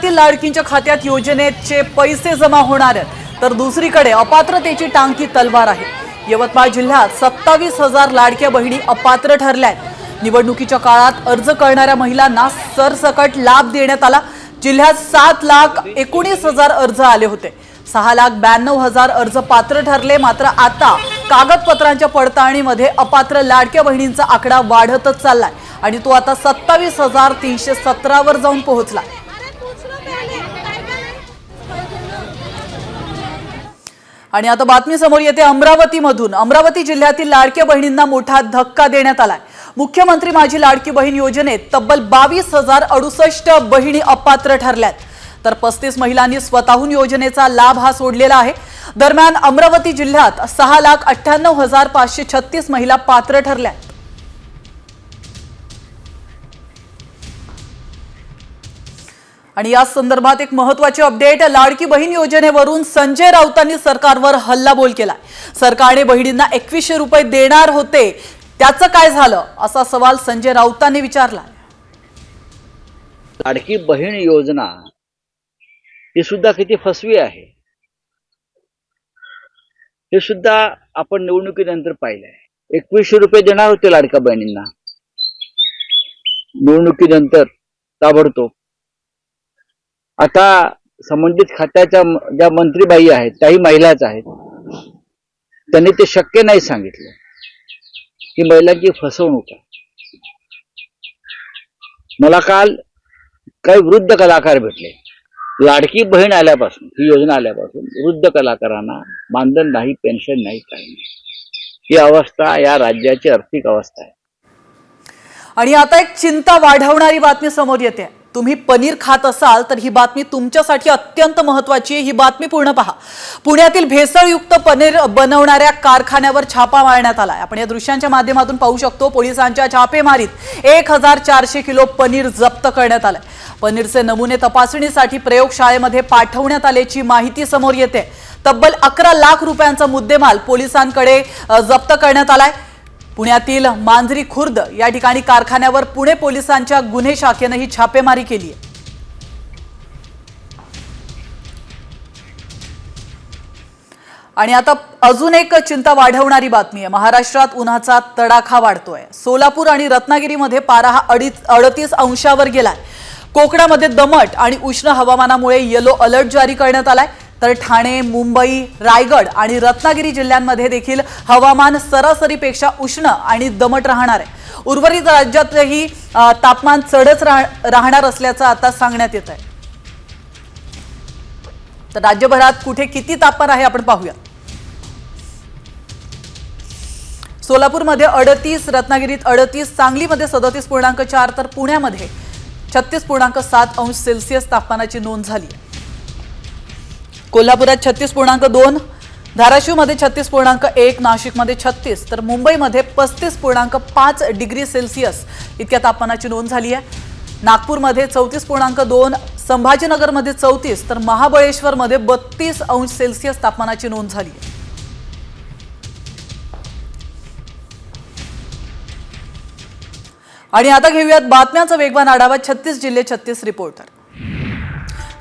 जिल्ह्यातील लाडकींच्या खात्यात योजनेचे पैसे जमा होणार आहेत, तर दुसरीकडे अपात्रतेची टांगती तलवार आहे। यवतमाळ जिल्ह्यात 27,000 लाडक्या बहिणी अपात्र ठरल्या आहेत। निवडणुकीच्या काळात अर्ज करणाऱ्या महिलांना सरसकट लाभ देण्यात आला। जिल्ह्यात 7,19,000 अर्ज आले होते। 6,92,000 अर्ज पात्र ठरले। मात्र आता कागदपत्रांच्या पडताळणीमध्ये अपात्र लाडक्या बहिणींचा आकडा वाढतच चाललाय आणि तो आता 27,317 वर जाऊन पोहोचला। आणि आता बातमी समोर येते अमरावतीमधून। अमरावती जिल्ह्यातील लाडक्या बहिणींना मोठा धक्का देण्यात आलाय। मुख्यमंत्री माझी लाडकी बहीण योजनेत तब्बल 22,068 बहिणी अपात्र ठरल्यात, तर 35 महिलांनी स्वतःहून योजनेचा लाभ हा सोडलेला आहे। दरम्यान अमरावती जिल्ह्यात 6,98,536 महिला पात्र ठरल्यात। आणि या संदर्भात एक महत्त्वाची अपडेट। लाडकी बहीण योजनेवरून संजय राऊतांनी सरकारवर हल्लाबोल केला। सरकारने बहिणींना 2100 रुपये देणार होते, त्याचं काय झालं असा सवाल संजय राऊतांनी विचारला। लाडकी बहीण योजना ही सुद्धा किती फसवी आहे हे सुद्धा आपण निवडणुकीनंतर पाहिलंय। 2100 रुपये देणार होते लाडक्या बहिणींना, निवडणुकीनंतर ताबडतोब आता संबंधित खात्याच्या ज्या मंत्रीबाई आहेत त्याही महिलाच आहेत, त्यांनी ते शक्य नाही सांगितलं की महिलांची फसवणूक आहे। मला काल काही वृद्ध कलाकार भेटले। लाडकी बहीण आल्यापासून, ही योजना आल्यापासून वृद्ध कलाकारांना मानधन नाही, पेन्शन नाही, काही नाही। ही अवस्था या राज्याची आर्थिक अवस्था आहे। आणि आता एक चिंता वाढवणारी बातमी समोर येते। तुम्ही पनीर खात असाल तर ही बातमी तुमच्यासाठी अत्यंत महत्त्वाची आहे। ही बातमी पूर्ण पहा। पुण्यातील भेसळयुक्त पनीर बनवणाऱ्या कारखान्यावर छापा मारण्यात आला। आपण या दृश्यांच्या माध्यमातून पाहू शकतो। पोलिसांच्या छापेमारीत 1,400 किलो पनीर जप्त करण्यात आले। पनीरचे नमुने तपासणीसाठी प्रयोगशाळेमध्ये पाठवण्यात आल्याची माहिती समोर येते। तब्बल 11 लाख रुपयांचा मुद्देमाल पोलिसांकडे जप्त करण्यात आलाय। पुण्यातील मांजरी खुर्द या ठिकाणी कारखान्यावर पुणे पोलिसांच्या गुन्हे शाखेने ही छापेमारी केली आहे। आणि आता अजून एक चिंता वाढवणारी बातमी आहे। महाराष्ट्रात उन्हाचा तडाखा वाढतोय। सोलापूर आणि रत्नागिरीमध्ये पारा हा 38 अंशावर गेलाय। कोकणामध्ये दमट आणि उष्ण हवामानामुळे येलो अलर्ट जारी करण्यात आलाय, तर ठाणे, मुंबई, रायगड आणि रत्नागिरी जिल्ह्यांमध्ये देखील हवामान सरासरीपेक्षा उष्ण आणि दमट राहणार आहे। उर्वरित राज्यातही तापमान चढच राहणार असल्याचं आता सांगण्यात येत आहे। तर राज्यभरात कुठे किती तापमान आहे आपण पाहूया। सोलापूरमध्ये 38, रत्नागिरीत 38, सांगलीमध्ये 37.4 तर पुण्यामध्ये 36.7 अंश सेल्सिअस तापमानाची नोंद झाली आहे। कोल्हापुरात 36.2, धाराशिवमध्ये 36.1, नाशिकमध्ये 36 तर मुंबईमध्ये 35.5 डिग्री सेल्सिअस इतक्या तापमानाची नोंद झाली आहे। नागपूरमध्ये 34.2, संभाजीनगरमध्ये 34 तर महाबळेश्वरमध्ये 32 अंश सेल्सिअस तापमानाची नोंद झाली आहे। आणि आता घेऊयात बातम्यांचा वेगवान आढावा। 36 जिल्हे 36 रिपोर्टर।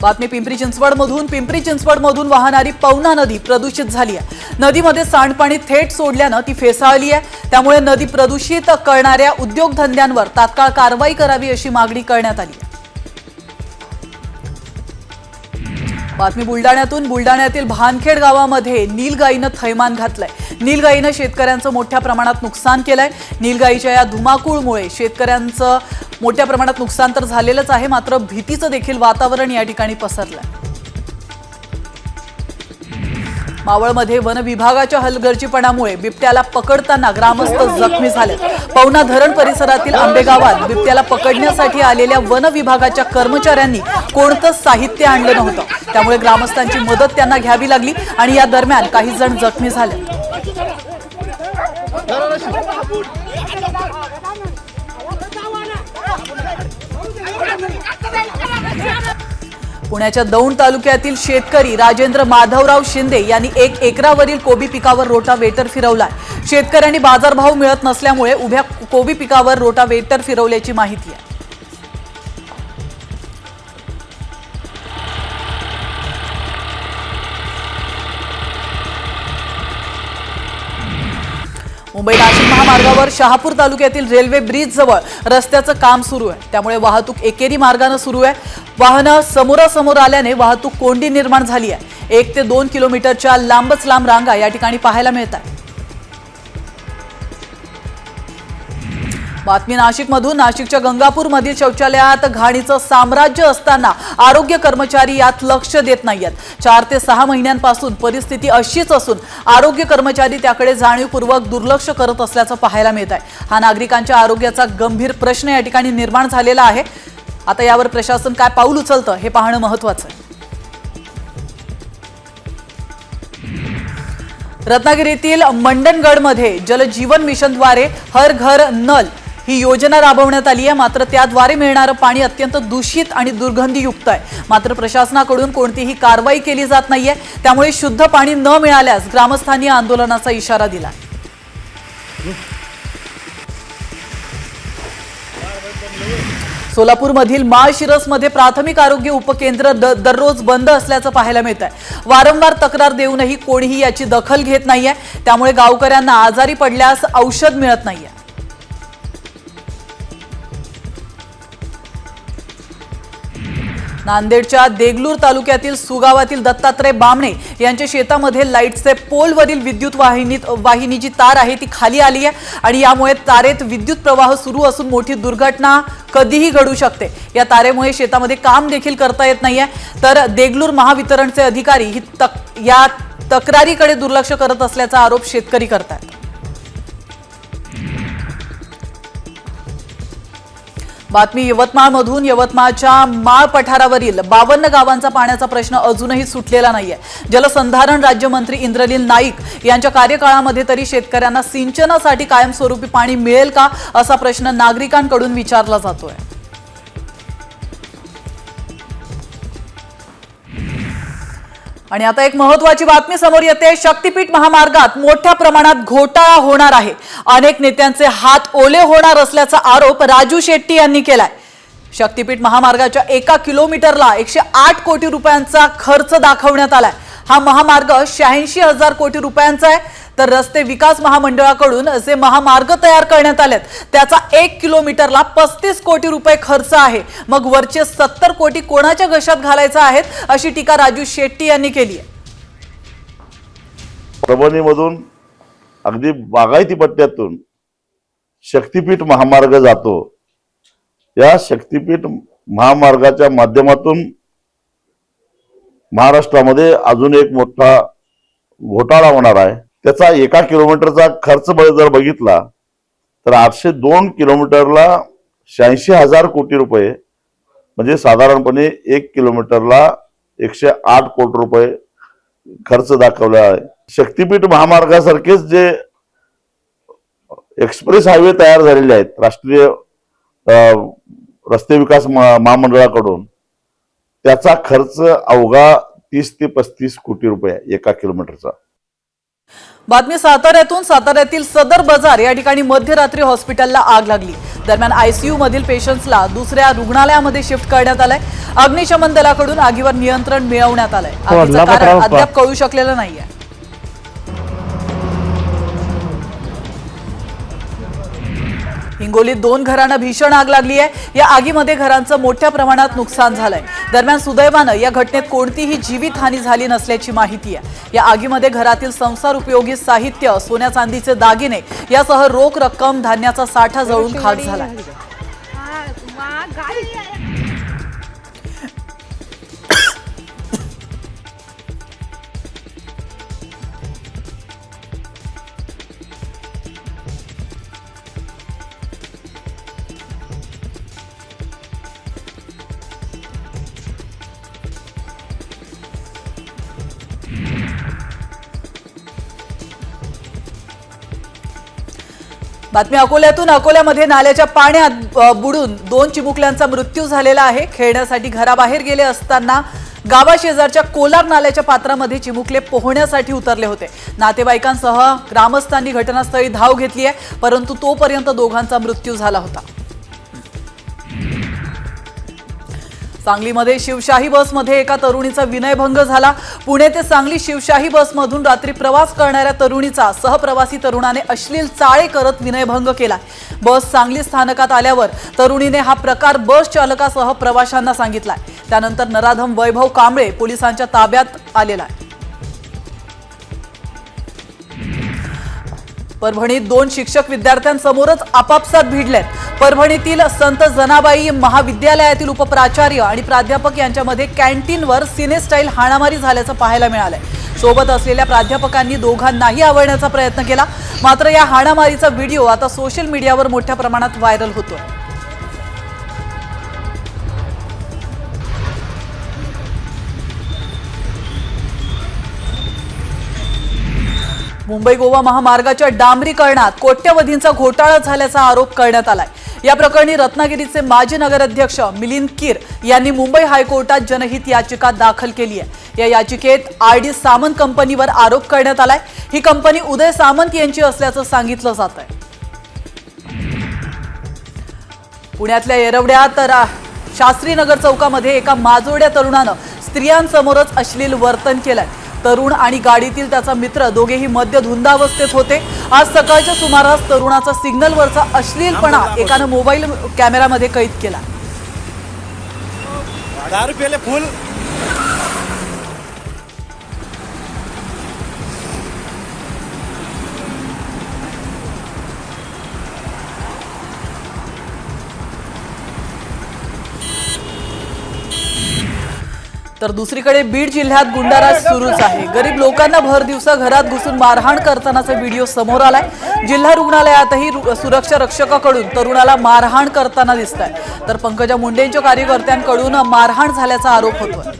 बातमी पिंपरी चिंचवडमधून वाहणारी पवना नदी प्रदूषित झाली आहे। नदीमध्ये सांडपाणी थेट सोडल्यानं ती फेसाळली आहे। त्यामुळे नदी प्रदूषित करणाऱ्या उद्योगधंद्यांवर तात्काळ कारवाई करावी अशी मागणी करण्यात आली आहे। बातमी बुलढाण्यातील भानखेड गावामध्ये नीलगाईनं थैमान घातलंय। नीलगाईनं शेतकऱ्यांचं मोठ्या प्रमाणात नुकसान केलंय। नीलगाईच्या या धुमाकूळमुळे शेतकऱ्यांचं मोठ्या प्रमाणात नुकसान तर झालेलंच आहे, मात्र भीतीचं देखील वातावरण या ठिकाणी पसरलंय। मावळमध्ये वन विभागाच्या हलगर्जीपणामुळे बिबट्याला पकडताना ग्रामस्थ जखमी झाले। पवना धरण परिसरातील आंबे गावात बिबट्याला पकडण्यासाठी आलेल्या वन विभागाच्या कर्मचाऱ्यांनी कोणतंच साहित्य आणलं नव्हतं, त्यामुळे ग्रामस्थांची मदत त्यांना घ्यावी लागली आणि या दरम्यान काही जण जखमी झाले। पुण्याच्या दौंड तालुक्यातील शेतकरी राजेंद्र माधवराव शिंदे यांनी 1 एकरावरील कोबी पिकावर रोटावेटर फिरवलाय। शेतकऱ्यांनी बाजारभाव मिळत नसल्यामुळे उभ्या कोबी पिकावर रोटावेटर फिरवल्याची माहिती आहे। मुंबई नाशिक महामार्गावर शहापूर तालुक्यातील रेल्वे ब्रिज जवळ रस्त्याचं काम सुरू आहे, त्यामुळे वाहतूक एकेरी मार्गाने सुरू आहे. वाहनं समोरासमोर आल्याने वाहतूक कोंडी निर्माण झाली आहे. 1 ते 2 किलोमीटरच्या लांबच लांब रांगा या ठिकाणी पाहायला मिळतात. बातमी नाशिकमधून. नाशिकच्या गंगापूरमधील शौचालयात घाणीचं साम्राज्य असताना आरोग्य कर्मचारी यात लक्ष देत नाहीयेत. 4 ते 6 महिन्यांपासून परिस्थिती अशीच असून आरोग्य कर्मचारी त्याकडे जाणीवपूर्वक दुर्लक्ष करत असल्याचं पाहायला मिळत आहे. हा नागरिकांच्या आरोग्याचा गंभीर प्रश्न या ठिकाणी निर्माण झालेला आहे. आता यावर प्रशासन काय पाऊल उचलतं हे पाहणं महत्त्वाचं आहे. रत्नागिरीतील मंडणगडमध्ये जलजीवन मिशनद्वारे हर घर नल ही योजना राबवण्यात आली आहे. मात्र त्याद्वारे मिळणारं पाणी अत्यंत दूषित आणि दुर्गंधीयुक्त आहे. मात्र प्रशासनाकडून कोणतीही कारवाई केली जात नाहीये. त्यामुळे शुद्ध पाणी न मिळाल्यास ग्रामस्थांनी आंदोलनाचा इशारा दिला. सोलापूरमधील माळशिरसमध्ये प्राथमिक आरोग्य उपकेंद्र दररोज बंद असल्याचं पाहायला मिळत आहे. वारंवार तक्रार देऊनही कोणीही याची दखल घेत नाहीये. त्यामुळे गावकऱ्यांना आजारी पडल्यास औषध मिळत नाहीये. नांदेडच्या देगलूर तालुक्यातील सुगावातील दत्तात्रय बामणे यांच्या शेतामध्ये लाईटचे पोलवरील विद्युत वाहिनी जी तार आहे ती खाली आली आहे आणि यामुळे तारेत विद्युत प्रवाह सुरू असून मोठी दुर्घटना कधीही घडू शकते. या तारेमुळे शेतामध्ये काम देखील करता येत नाहीये. तर देगलूर महावितरणचे अधिकारी या तक्रारीकडे दुर्लक्ष करत असल्याचा आरोप शेतकरी करतात. बातमी यवतमाळमधून. यवतमाळच्या माळ पठारावरील 52 गावांचा पाण्याचा प्रश्न अजूनही सुटलेला नाहीये. जलसंधारण राज्यमंत्री इंद्रनील नाईक यांच्या कार्यकाळामध्ये तरी शेतकऱ्यांना सिंचनासाठी कायमस्वरूपी पाणी मिळेल का असा प्रश्न नागरिकांकडून विचारला जातोय. आणि आता एक महत्त्वाची बातमी समोर येते. शक्तीपीठ महामार्गात मोठ्या प्रमाणात घोटाळा होणार आहे. अनेक नेत्यांचे हात ओले होणार असल्याचा आरोप राजू शेट्टी यांनी केलाय. शक्तीपीठ महामार्गाच्या 1 किलोमीटरला 108 कोटी रुपयांचा खर्च दाखवण्यात आलाय. हा महामार्ग 86,000 कोटी रुपयांचा आहे. तर रस्ते विकास महामंडळाकडून जे महामार्ग तयार करण्यात आलेत त्याचा 1 किलोमीटरला 35 कोटी रुपये खर्च आहे. मग वरचे 70 कोटी कोणाच्या घशात घालायचा आहेत अशी टीका राजू शेट्टी यांनी केली आहे. परभणीमधून अगदी बागायती पट्ट्यातून शक्तीपीठ महामार्ग जातो. या शक्तीपीठ महामार्गाच्या माध्यमातून महाराष्ट्रामध्ये अजून एक मोठा घोटाळा होणार आहे. त्याचा 1 किलोमीटरचा खर्च जर बघितला तर 802 किलोमीटरला 86,000 कोटी रुपये म्हणजे साधारणपणे 1 किलोमीटरला 108 कोटी रुपये खर्च दाखवला आहे. शक्तीपीठ महामार्गासारखेच जे एक्सप्रेस हायवे तयार झालेले आहेत राष्ट्रीय रस्ते विकास महामंडळाकडून, त्याचा खर्च अवघा 30 ते 35 कोटी रुपये 1 किलोमीटरचा. बातमी साताऱ्यातून. साताऱ्यातील सदर बाजार या ठिकाणी मध्यरात्री हॉस्पिटलला आग लागली. दरम्यान आयसीयू मधील पेशंट्सला दुसऱ्या रुग्णालयामध्ये शिफ्ट करण्यात आलंय. अग्निशमन दलाकडून आगीवर नियंत्रण मिळवण्यात आलंय. आगीचं कारण अद्याप कळू शकलेलं नाहीये. हिंगोलीत 2 घरांना भीषण आग लागली आहे. या आगीमध्ये घरांचं मोठ्या प्रमाणात नुकसान झालंय. दरम्यान सुदैवानं या घटनेत कोणतीही जीवितहानी झाली नसल्याची माहिती आहे. या आगीमध्ये घरातील संसार उपयोगी साहित्य, सोन्या चांदीचे दागिने यासह रोख रक्कम, धान्याचा साठा जळून खाक झाला. बातमी अकोल्यातून. अकोल्यामध्ये नाल्याच्या पाण्यात बुडून 2 चिमुकल्यांचा मृत्यू झालेला आहे. खेळण्यासाठी घराबाहेर गेले असताना गावाशेजारच्या कोलार नाल्याच्या पात्रामध्ये चिमुकले पोहण्यासाठी उतरले होते. नातेवाईकांसह ग्रामस्थांनी घटनास्थळी धाव घेतली आहे, परंतु तोपर्यंत दोघांचा मृत्यू झाला होता. सांगलीमध्ये शिवशाही बसमध्ये एका तरुणीचा विनयभंग झाला। पुणे ते सांगली शिवशाही बसमधून रात्री प्रवास करणाऱ्या तरुणीचा सहप्रवासी तरुणाने अश्लील चाळे करत विनयभंग केला। बस सांगली स्थानकात आल्यावर तरुणीने हा प्रकार बस चालकासह प्रवाशांना सांगितला। त्यानंतर नराधम वैभव कांबळे पोलिसांच्या ताब्यात आलेला आहे। परभणीत 2 शिक्षक विद्यार्थ्यांसमोरच आपापसात भिडलेत। परभणीतील संत जनाबाई महाविद्यालयातील उपप्राचार्य आणि प्राध्यापक यांच्यामध्ये कॅन्टीनवर सिनेस्टाईल हाणामारी झाल्याचं पाहायला मिळालंय। सोबत असलेल्या प्राध्यापकांनी दोघांनाही आवळण्याचा प्रयत्न केला, मात्र या हाणामारीचा व्हिडिओ आता सोशल मीडियावर मोठ्या प्रमाणात व्हायरल होतोय। मुंबई गोवा महामार्गाच्या डांबरीकरणात कोट्यवधींचा घोटाळा झाल्याचा आरोप करण्यात आलाय। या प्रकरणी रत्नागिरीचे माजी नगराध्यक्ष मिलिंद कीर यांनी मुंबई हायकोर्टात जनहित याचिका दाखल केली आहे। या याचिकेत आरडी सामंत कंपनीवर आरोप करण्यात आलाय। ही कंपनी उदय सामंत यांची असल्याचं सांगितलं जात आहे। पुण्यातल्या येरवड्यात शास्त्रीनगर चौकामध्ये एका माजोड्या तरुणानं स्त्रियांसमोरच अश्लील वर्तन केलंय। तरुण आणि गाडीतील त्याचा मित्र दोघेही मद्य धुंदावस्थेत होते। आज सकाळच्या सुमारास तरुणाचा सिग्नलवरचा अश्लीलपणा एकानं मोबाईल कॅमेरामध्ये कैद केला। 10 रुपये फुल तर दुसरीकडे बीड जिल्ह्यात गुंडाराज सुरूच आहे। गरीब लोकांना भर दिवसा घरात घुसून मारहाण करतानाचा व्हिडिओ समोर आलाय। जिल्हा रुग्णालयातही सुरक्षा रक्षकाकडून तरुणाला मारहाण करताना दिसतंय। तर पंकजा मुंडेंच्या कार्यकर्त्यांकडून मारहाण झाल्याचा आरोप होतोय।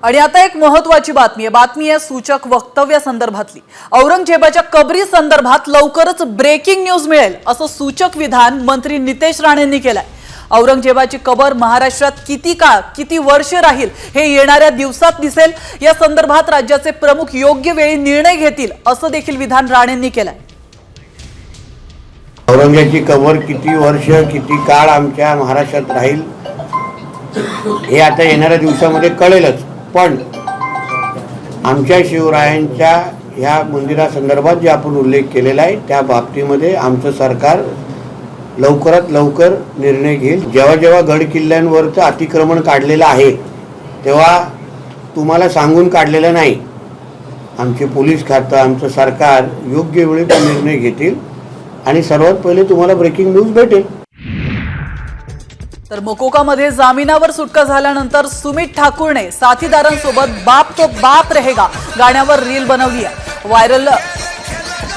आणि आता एक महत्त्वाची बातमी आहे सूचक वक्तव्या संदर्भातली। औरंगजेबाच्या कबरी संदर्भात लवकरच ब्रेकिंग न्यूज मिळेल असं सूचक विधान मंत्री नितेश राणेंनी केलंय। औरंगजेबाची कबर महाराष्ट्रात किती काळ किती वर्ष राहील हे येणाऱ्या दिवसात दिसेल। या संदर्भात राज्याचे प्रमुख योग्य वेळी निर्णय घेतील असं देखील विधान राणेंनी केलंय। औरंगजेबाची कबर किती वर्ष किती काळ आमच्या महाराष्ट्रात राहील हे आता येणाऱ्या दिवसामध्ये कळेलच। पण आमच्या शिवरायांच्या ह्या मंदिरासंदर्भात जे आपण उल्लेख केलेला आहे त्या बाबतीमध्ये आमचं सरकार लवकरात लवकर निर्णय घेईल। जेव्हा जेव्हा गड किल्ल्यांवरचं अतिक्रमण काढलेलं आहे तेव्हा तुम्हाला सांगून काढलेलं नाही। आमचे पोलीस खातं आमचं सरकार योग्य वेळी तो निर्णय घेतील आणि सर्वात पहिले तुम्हाला ब्रेकिंग न्यूज भेटेल। तर मकोकामध्ये जामिनावर सुटका झाल्यानंतर सुमित ठाकूरने साथीदारांसोबत बाप तो बाप रहेगा गाण्यावर रील बनवली आहे। व्हायरल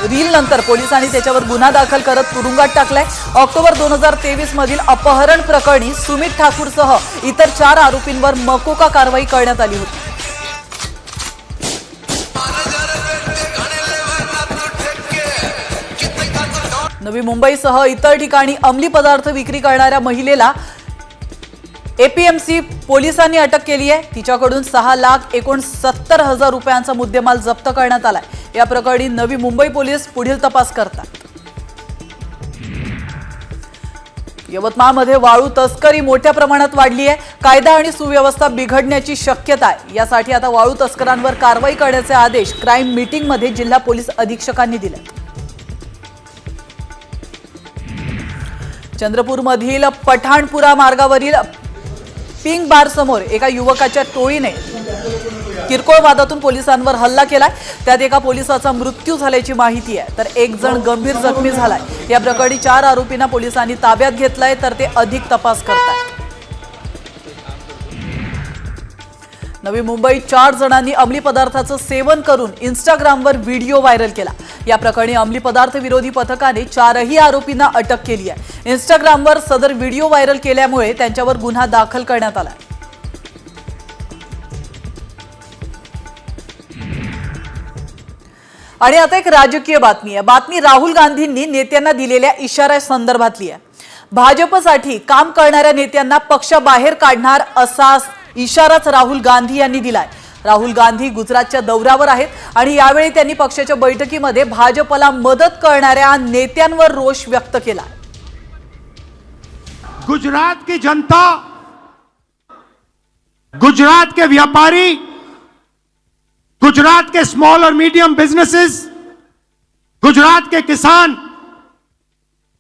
रील नंतर पोलिसांनी त्याच्यावर गुन्हा दाखल करत तुरुंगात टाकलाय। ऑक्टोबर 2023 मधील अपहरण प्रकरणी सुमित ठाकूरसह इतर 4 आरोपींवर मकोका कारवाई करण्यात आली होती। नवी मुंबईसह इतर ठिकाणी अंमली पदार्थ विक्री करणाऱ्या महिलेला एपीएमसी पोलिसांनी अटक केली आहे। तिच्याकडून 6,69,000 रुपयांचा मुद्देमाल जप्त करण्यात आलाय। या प्रकरणी नवी मुंबई पोलीस पुढील तपास करतात। यवतमाळमध्ये वाळू तस्करी मोठ्या प्रमाणात वाढली आहे। कायदा आणि सुव्यवस्था बिघडण्याची शक्यता आहे। यासाठी आता वाळू तस्करांवर कारवाई करण्याचे आदेश क्राईम मीटिंगमध्ये जिल्हा पोलीस अधीक्षकांनी दिले। चंद्रपूरमधील पठाणपुरा मार्गावरील पिंक बार समोर एका युवकाच्या टोळीने किरकोळ वादातून पोलिसांवर हल्ला केलाय। त्यात एका पोलिसाचा मृत्यू झाल्याची माहिती आहे, तर एक जण गंभीर जखमी झालाय। या प्रकरणी 4 आरोपींना पोलिसांनी ताब्यात घेतलाय, तर ते अधिक तपास करतायत। नवी मुंबईत 4 जणांनी अंमली पदार्थाचं सेवन करून इंस्टाग्रामवर व्हिडिओ व्हायरल केला। या प्रकरणी अंमली पदार्थ विरोधी पथकाने 4ही आरोपींना अटक केली आहे। इंस्टाग्रामवर सदर व्हिडिओ व्हायरल केल्यामुळे त्यांच्यावर गुन्हा दाखल करण्यात आला। आणि आता एक राजकीय बातमी आहे। बातमी राहुल गांधींनी नेत्यांना दिलेल्या इशाऱ्यासंदर्भातली आहे। भाजपसाठी काम करणाऱ्या नेत्यांना पक्षाबाहेर काढणार असा इशाराच राहुल गांधी यांनी दिलाय। राहुल गांधी गुजरातच्या दौऱ्यावर आहेत आणि यावेळी त्यांनी पक्षाच्या बैठकीमध्ये भाजपला मदत करणाऱ्या नेत्यांवर रोष व्यक्त केला। गुजरात की जनता, गुजरात के व्यापारी, गुजरात के स्मॉल और मीडियम बिजनेसेस, गुजरात के किसान,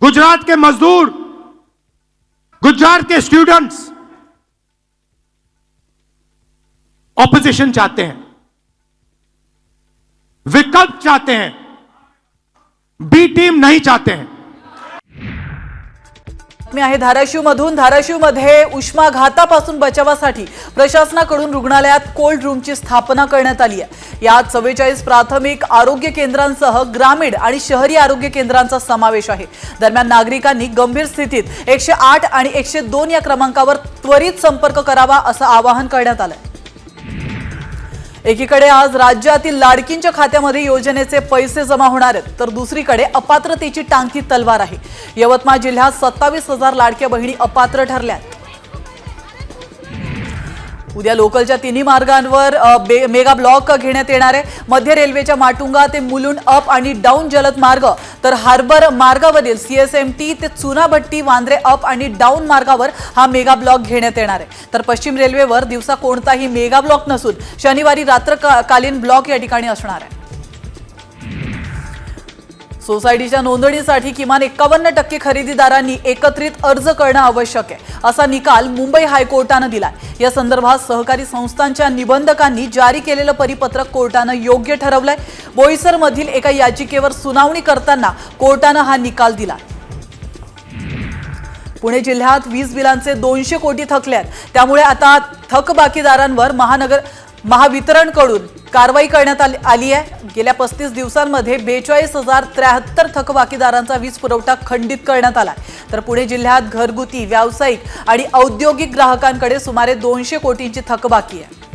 गुजरात के मजदूर, गुजरात के स्टूडेंट्स ऑपोजिशन चाहते हैं, विकल्प चाहते हैं, बी टीम नहीं चाहते हैं। मी आहे धाराशिवमधून। धाराशिवमध्ये उष्माघातापासून बचावासाठी प्रशासनाकडून रुग्णालयात कोल्ड रूमची स्थापना करण्यात आली आहे। यात 44 प्राथमिक आरोग्य केंद्रांसह ग्रामीण आणि शहरी आरोग्य केंद्रांचा समावेश आहे। दरम्यान नागरिकांनी गंभीर स्थितीत 108 आणि 102 या क्रमांकावर त्वरित संपर्क करावा असं आवाहन करण्यात आलं। एकीकडे आज राज्यातील लाडकींच्या खात्यामध्ये योजनेचे पैसे जमा होणार आहेत, तर दुसरीकडे अपात्रतेची टांगती तलवार आहे। यवतमाळ जिल्ह्यात 27,000 लाडक्या बहिणी अपात्र ठरल्यात। उद्या लोकलच्या तिन्ही मार्गांवर मेगा ब्लॉक घेण्यात येणार आहे। मध्य रेल्वेच्या माटुंगा ते मुलुंड अप आणि डाऊन जलद मार्ग, तर हार्बर मार्गावरील CSMT ते चुनाभट्टी वांद्रे अप आणि डाऊन मार्गावर हा मेगा ब्लॉक घेण्यात येणार आहे। तर पश्चिम रेल्वेवर दिवसा कोणताही मेगा ब्लॉक नसून शनिवारी रात्रकालीन ब्लॉक या ठिकाणी असणार आहे। सोसायटीच्या नोंदणीसाठी किमान 51% खरेदीदारांनी एकत्रित अर्ज करणं आवश्यक आहे, असा निकाल मुंबई हायकोर्टानं दिलाय। या संदर्भात सहकारी संस्थांच्या निबंधकांनी जारी केलेलं परिपत्रक कोर्टानं योग्य ठरवलंय। बोईसरमधील एका याचिकेवर सुनावणी करताना कोर्टानं हा निकाल दिला। पुणे जिल्ह्यात वीज बिलांचे 200 कोटी थकले आहेत, त्यामुळे आता थकबाकीदारांवर महावितरणकडून कारवाई करण्यात आली आहे। गेल्या 35 दिवसांमध्ये 42,073 थकबाकीदारांचा वीज पुरवठा खंडित करण्यात आला। तर पुणे जिल्ह्यात घरगुती, व्यावसायिक आणि औद्योगिक ग्राहकांकडे सुमारे 200 कोटींची थकबाकी आहे।